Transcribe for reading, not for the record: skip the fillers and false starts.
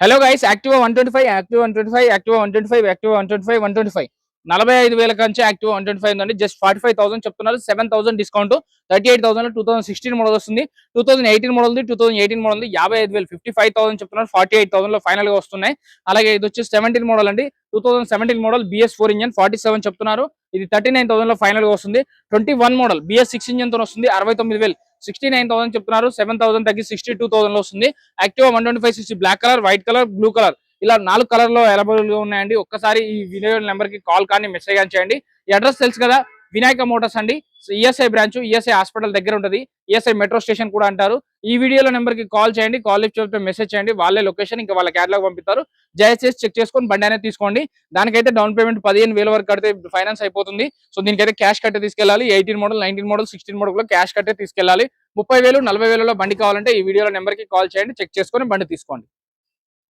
Hello guys, Activa 125, Activa 125, Activa 125, Activa 125, 125 45,000 Kanchi Activa 125 ఉందండి. Just 45,000 చెప్తున్నారు. 7,000 discount. 38,000 2016 model వస్తుంది. 2018 model ఉంది, 2018 మోడల్ ఉంది. 55,000 55,000 చెప్తున్నారు. 48,000 లో ఫైనల్ గా వస్తున్నాయి. అలాగే ఇది వచ్చి 17 మోడల్ అండి. 2017 మోడల్ BS4 ఇంజన్ 47 చెప్తున్నారు. ఇది 39,000 లో ఫైనల్ గా వస్తుంది. 21 మోడల్ BS6 ఇంజన్ తో వస్తుంది. 69,000 69,000 చెప్తున్నారు. 7,000 తగ్గి 62,000 లో వస్తుంది. Activa 125cc black colour, white colour, blue colour ఇలా 4 కలర్ లో అవైలబుల్ గా ఉన్నాయండి. ఒక్కసారి ఈ వీడియో నెంబర్ కి కాల్ కానీ మెసేజ్ కానీ చేయండి. ఈ అడ్రస్ తెలుసు కదా, వినాయక మోటార్స్ అండి. ఈఎస్ఐ బ్రాంచ్, ఈఎస్ఐ హాస్పిటల్ దగ్గర ఉంటుంది. ఈఎస్ఐ మెట్రో స్టేషన్ కూడా అంటారు. ఈ వీడియోలో నెంబర్ కి కాల్ చేయండి. కాల్ లిఫ్ట్ చేస్తే మెసేజ్ చేయండి. వాళ్ళే లొకేషన్ ఇంకా వాళ్ళ క్యాటలాగ్ పంపిస్తారు. దయచేసి చెక్ చేసుకొని బండి అనేది తీసుకోండి. దానికైతే డౌన్ పేమెంట్ 15,000 వరకు కడితే ఫైనాన్స్ అయిపోతుంది. సో దీనికైతే క్యాష్ కట్టే తీసుకెళ్ళాలి. 18 మోడల్, 19 మోడల్, 16 మోడల్ లో క్యాష్ కట్టే తీసుకెళ్ళాలి. 30,000 40,000 లో బండి కావాలంటే ఈ వీడియోలో నెంబర్ కి కాల్ చేయండి. చెక్ చేసుకొని బండి తీసుకోండి.